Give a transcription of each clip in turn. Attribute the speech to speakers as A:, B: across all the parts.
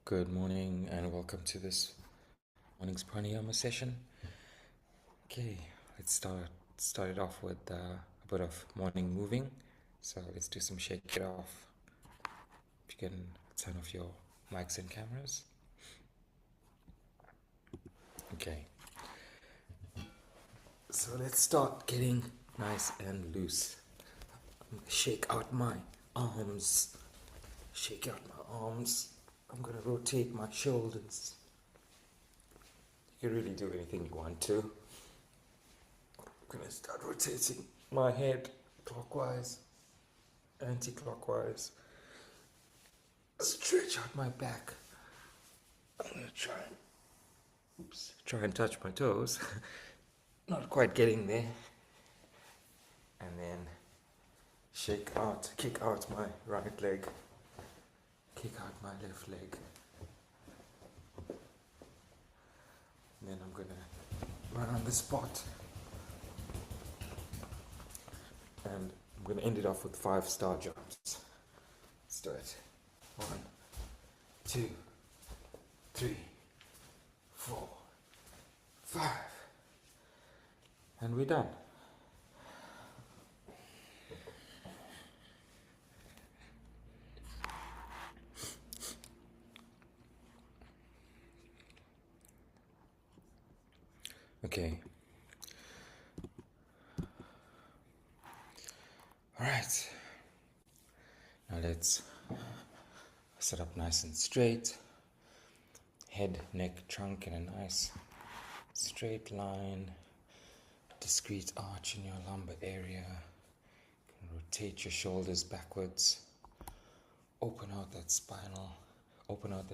A: Good morning and welcome to this morning's Pranayama session. Okay, let's start it off with a bit of morning moving. So let's do some shake it off. If you can turn off your mics and cameras. Okay. So let's start getting nice and loose. Shake out my arms. Shake out my arms. I'm gonna rotate my shoulders. You can really do anything you want to. I'm gonna start rotating my head clockwise, anti-clockwise. Stretch out my back. I'm gonna try and touch my toes. Not quite getting there. And then kick out my right leg. Kick out my left leg. And then I'm gonna run on the spot. And I'm gonna end it off with 5-star jumps. Let's do it. 1, 2, 3, 4, 5. And we're done. Okay. Alright. Now let's sit up nice and straight. Head, neck, trunk in a nice straight line. Discrete arch in your lumbar area. You can rotate your shoulders backwards. Open out the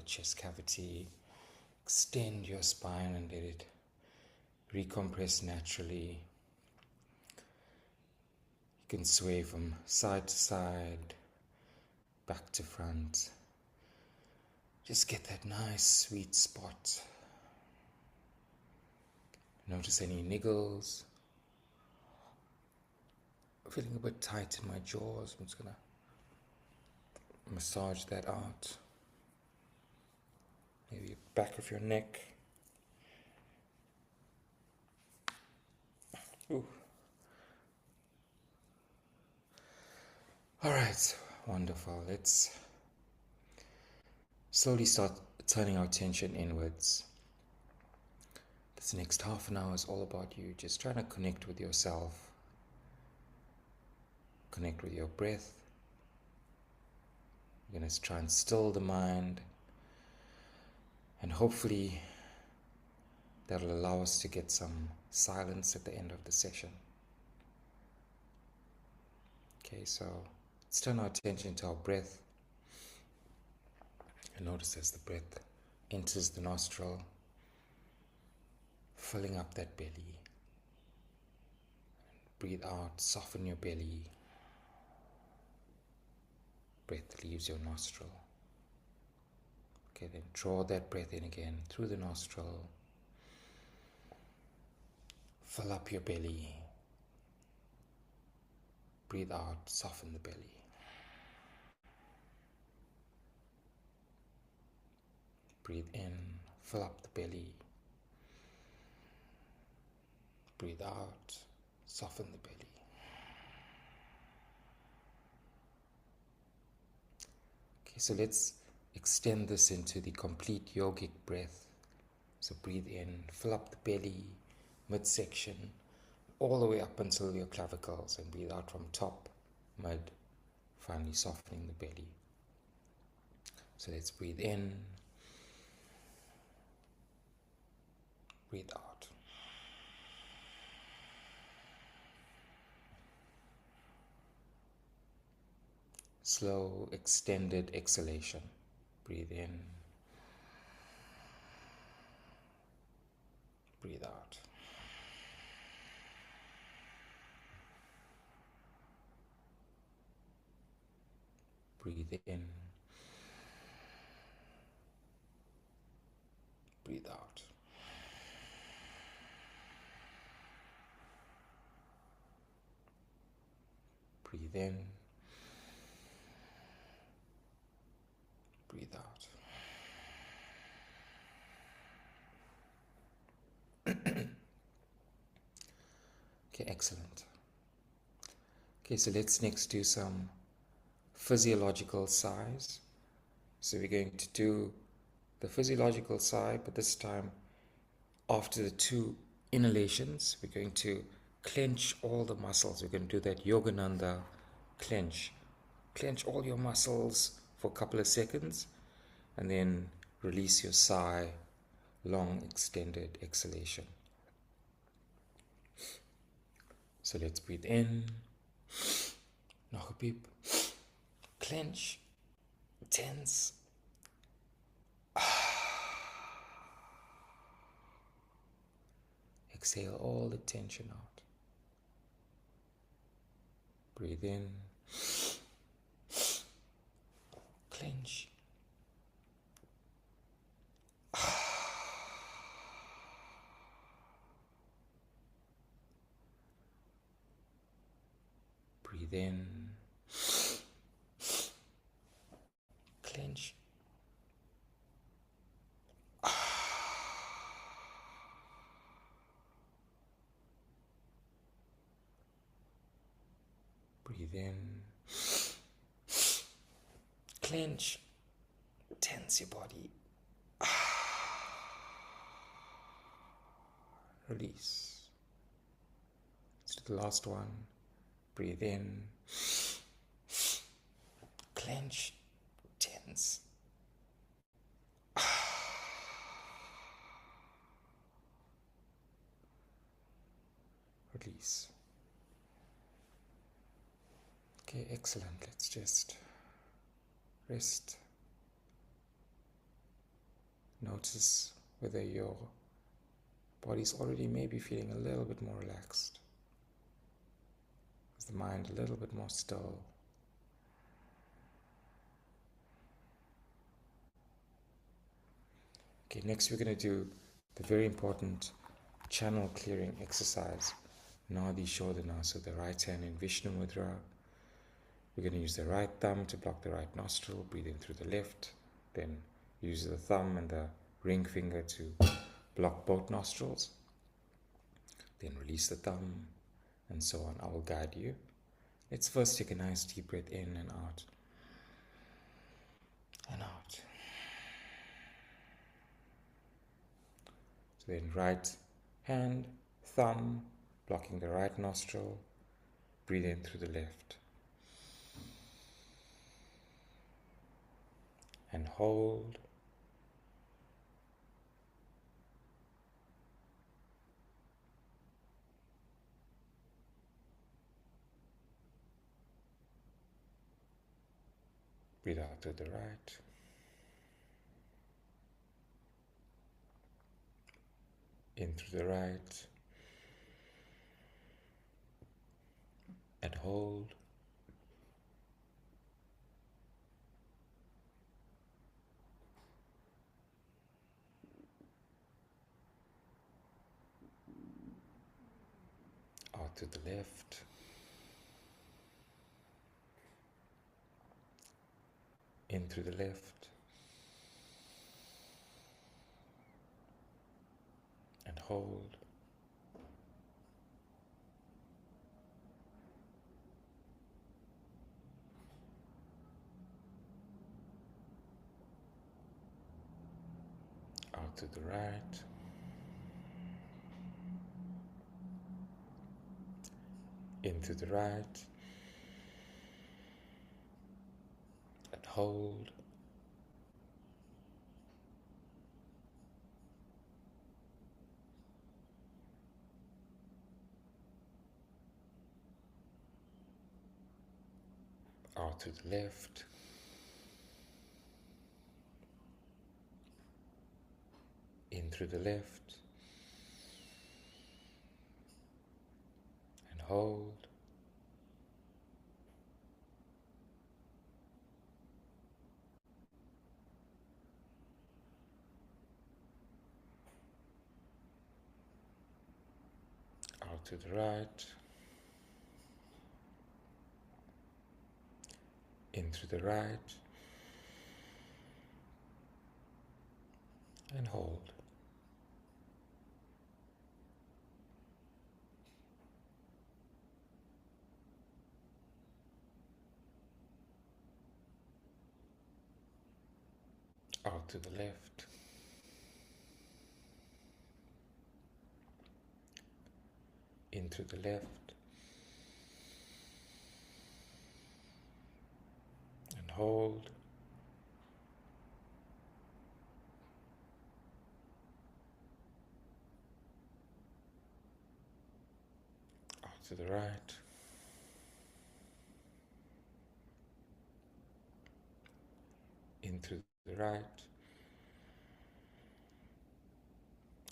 A: chest cavity. Extend your spine and let it recompress naturally. You can sway from side to side, back to front. Just get that nice sweet spot. Notice any niggles. Feeling a bit tight in my jaws. I'm just gonna massage that out. Maybe back of your neck. Ooh. Alright, wonderful. Let's slowly start turning our attention inwards. This next half an hour is all about you just trying to connect with yourself. Connect with your breath. You're going to try and still the mind. And hopefully that'll allow us to get some silence at the end of the session. Okay, so let's turn our attention to our breath. And notice as the breath enters the nostril, filling up that belly. Breathe out, soften your belly. Breath leaves your nostril. Okay, then draw that breath in again through the nostril. Fill up your belly. Breathe out, soften the belly. Breathe in, fill up the belly. Breathe out, soften the belly. Okay, so let's extend this into the complete yogic breath. So breathe in, fill up the belly, midsection, all the way up until your clavicles, and breathe out from top, mid, finally softening the belly. So let's breathe in, breathe out. Slow, extended exhalation. Breathe in, breathe out. Breathe in, breathe out. Breathe in, breathe out. Okay, excellent. Okay, so let's next do some physiological sighs. So we're going to do the physiological sigh, but this time after the 2 inhalations, we're going to clench all the muscles. We're going to do that Yogananda clench. Clench all your muscles for a couple of seconds and then release your sigh, long extended exhalation. So let's breathe in, nog 'n diep, clench, tense. Exhale all the tension out. Breathe in, clench. Breathe in, clench. Breathe in, clench, tense your body. Release. Let's do the last one. Breathe in, clench, tense. Release. Okay, excellent. Let's just rest. Notice whether your body's already maybe feeling a little bit more relaxed. Is the mind a little bit more still? Okay, next we're going to do the very important channel clearing exercise, Nadi Shodhana. So the right hand in Vishnu Mudra. We're going to use the right thumb to block the right nostril, breathe in through the left, then use the thumb and the ring finger to block both nostrils, then release the thumb, and so on. I will guide you. Let's first take a nice deep breath in and out. And out. So then right hand, thumb, blocking the right nostril, breathe in through the left. And hold. Breathe out to the right. In through the right. And hold. Out to the left. In through the left. And hold. Out to the right. Into the right. And hold. Out to the left. In through the left. And hold. Out to the right. In through the right. And hold. out to the left, in through the left, and hold. Out to the right, in through the right,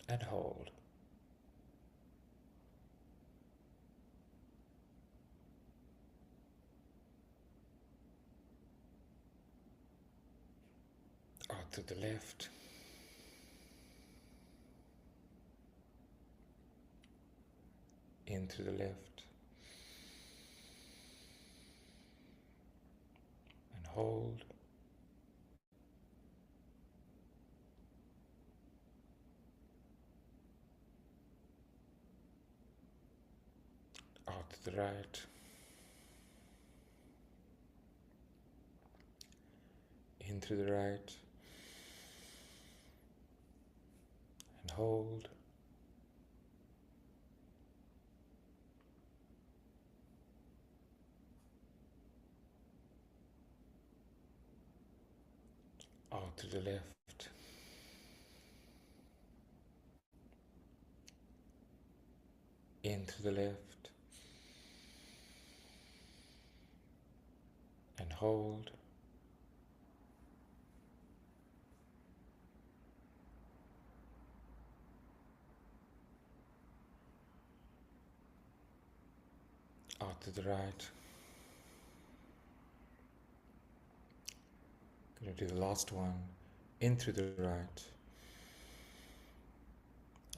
A: and hold. Out to the left, in through the left, and hold. Out to the right, in through the right, and hold. Out to the left, in through the left, and hold. Out to the right. Going to do the last one, in through the right,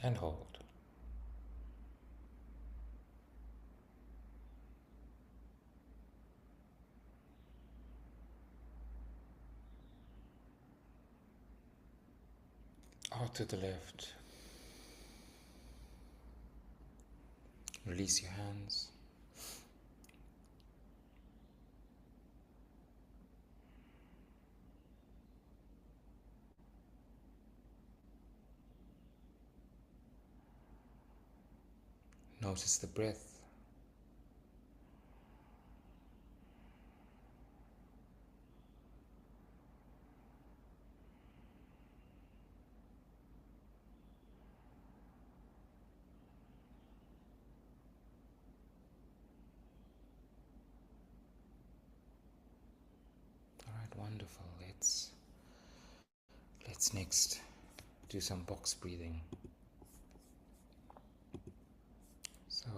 A: and hold. Out to the left. Release your hands. Notice the breath. Alright, wonderful. Let's next do some box breathing. So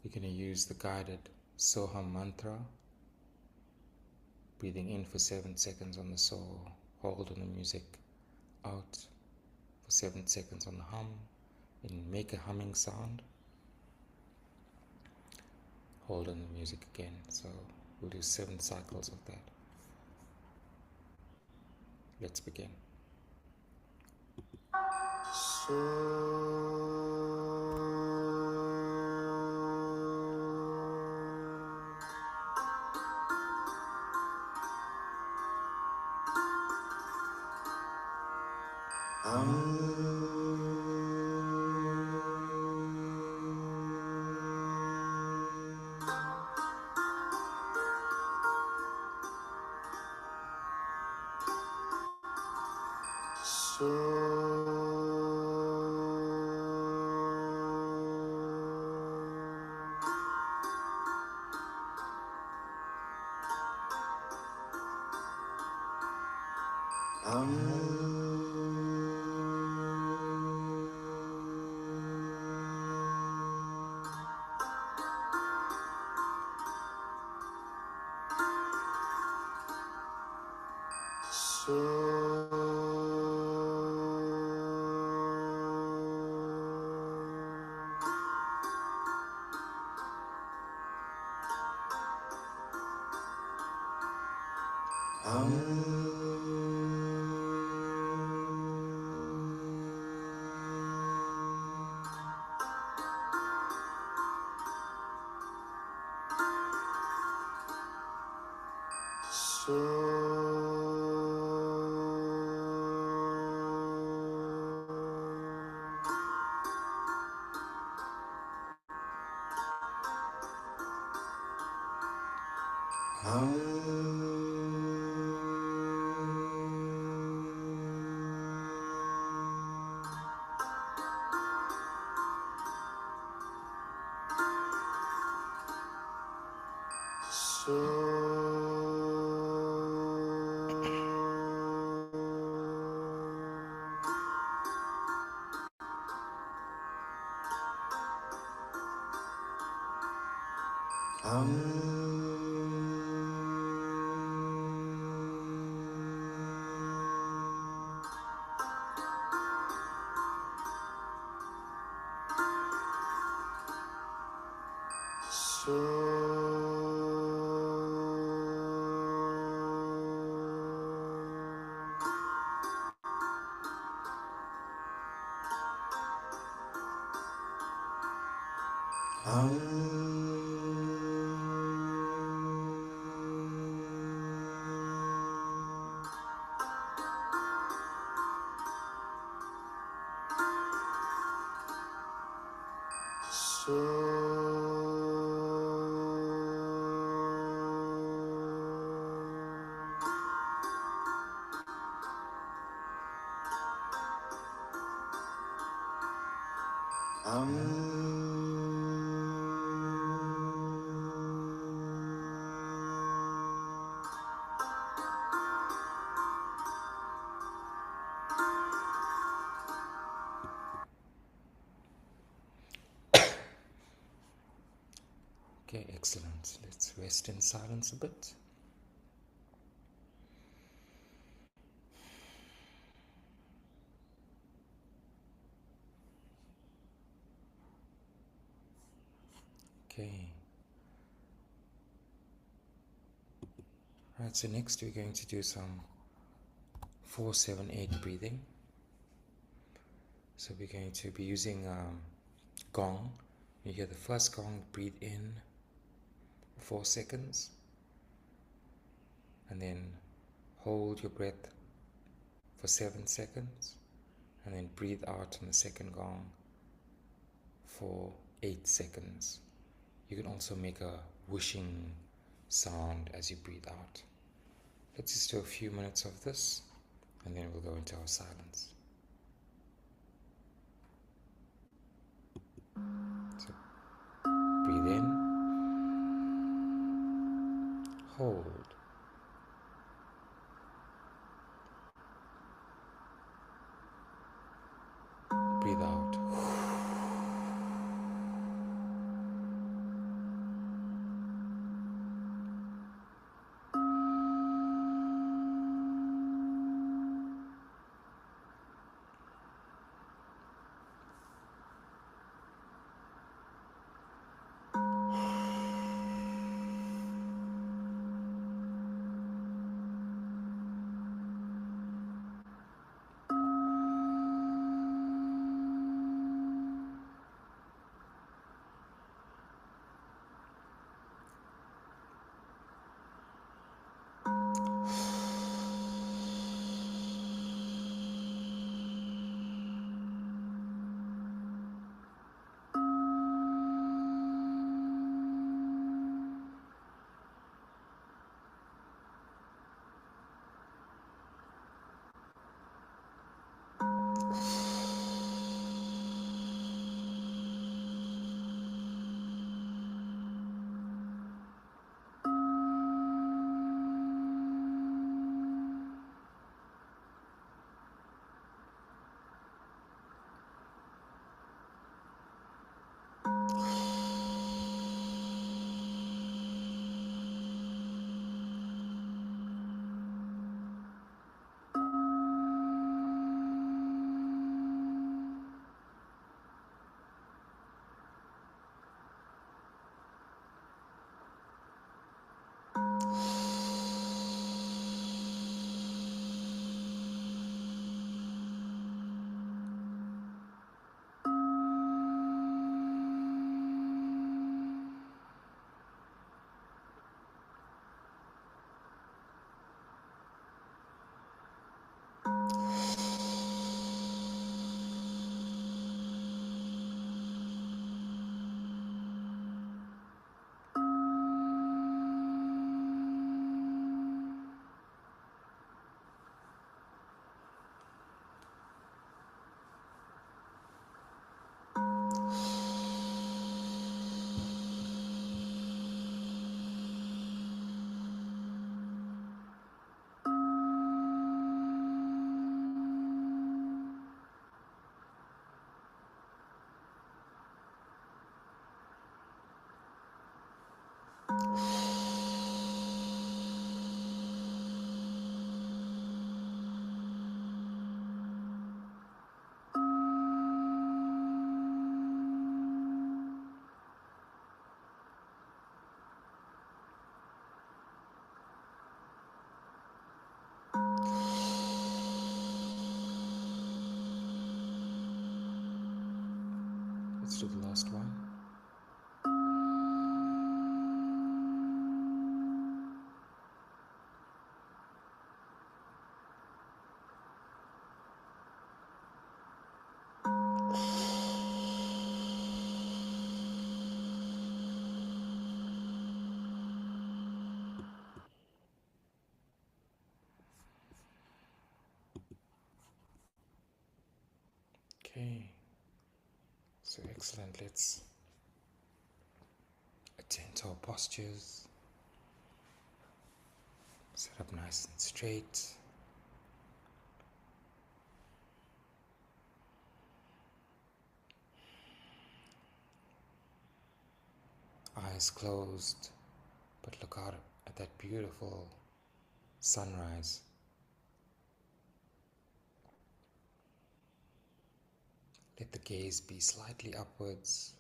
A: we're going to use the guided Soham mantra. Breathing in for 7 seconds on the So, hold on the music, out for 7 seconds on the hum, and make a humming sound. Hold on the music again. So we'll do 7 cycles of that. Let's begin. So Okay, excellent. Let's rest in silence a bit. Okay. Right, so next we're going to do some 4-7-8 breathing. So we're going to be using gong. You hear the first gong, breathe in 4 seconds, and then hold your breath for 7 seconds, and then breathe out on the second gong for 8 seconds. You can also make a whooshing sound as you breathe out. Let's just do a few minutes of this, and then we'll go into our silence. So breathe in, hold, breathe out. Let's do the last one. Okay, so excellent. Let's attend to our postures. Sit up nice and straight. Eyes closed, but look out at that beautiful sunrise. Let the gaze be slightly upwards,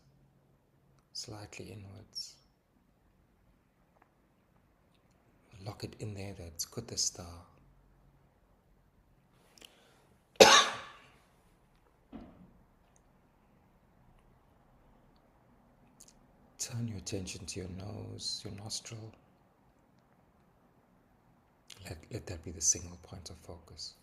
A: slightly inwards. Lock it in there, that's Kuta star. Turn your attention to your nose, your nostril. Let that be the single point of focus.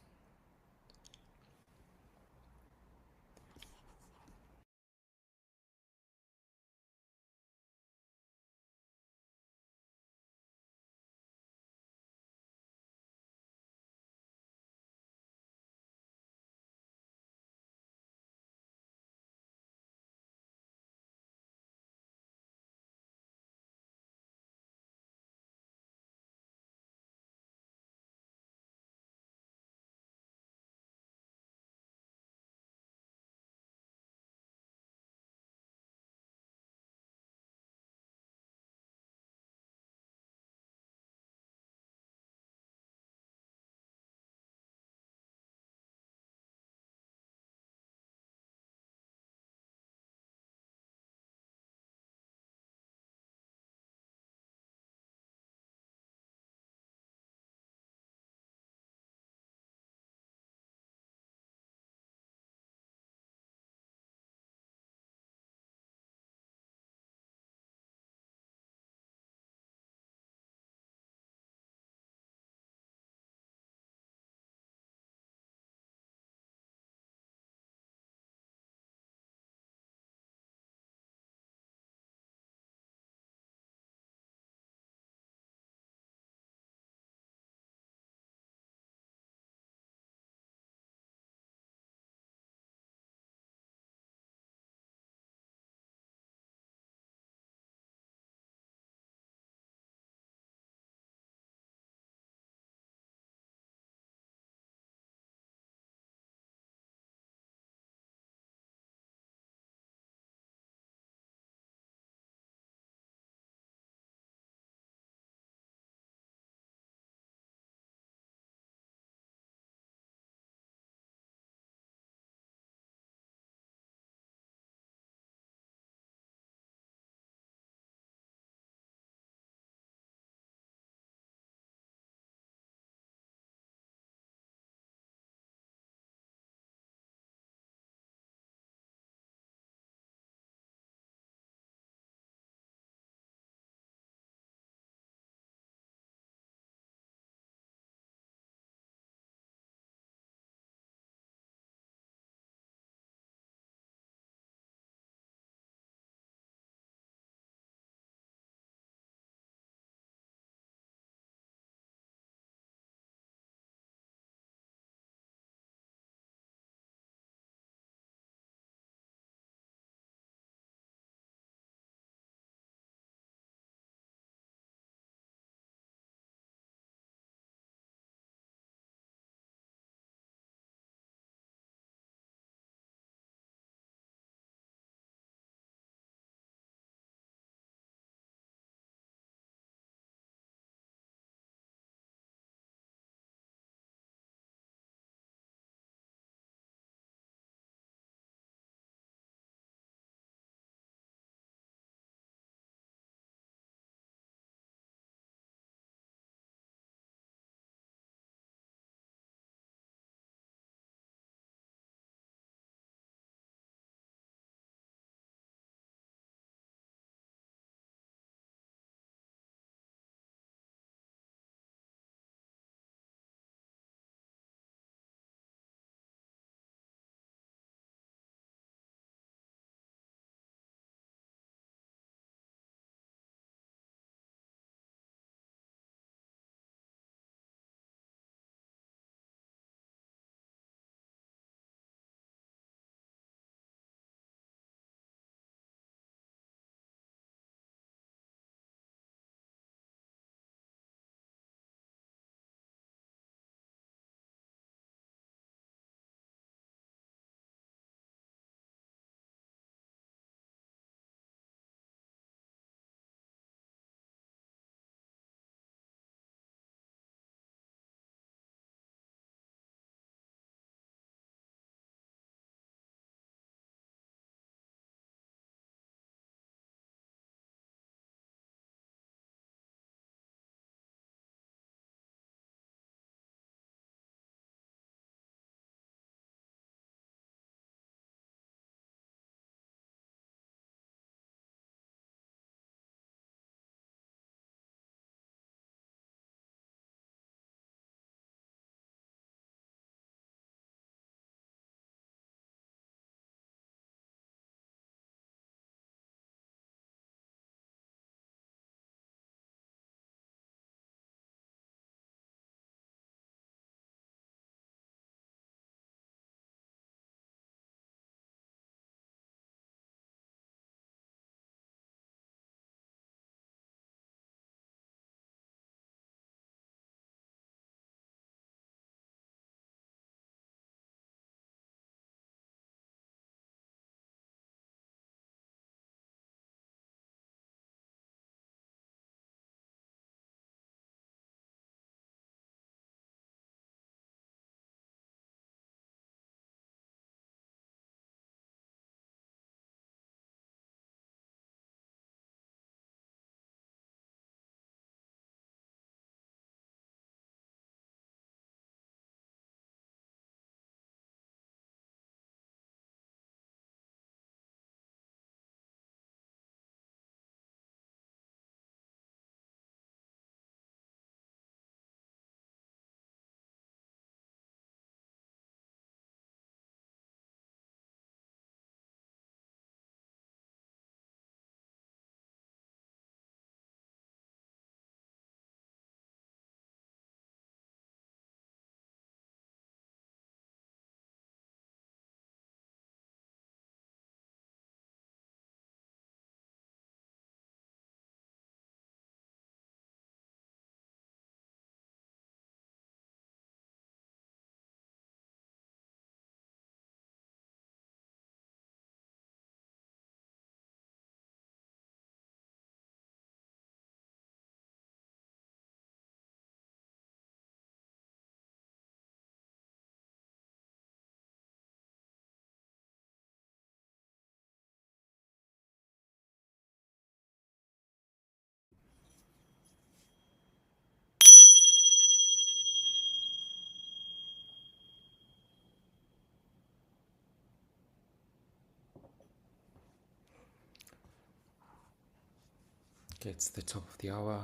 A: Okay, it's the top of the hour.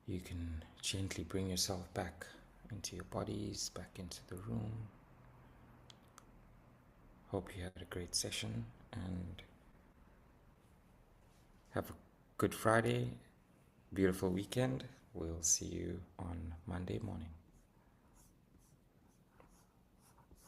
A: You can gently bring yourself back into your bodies, back into the room. Hope you had a great session and have a good Friday, beautiful weekend. We'll see you on Monday morning.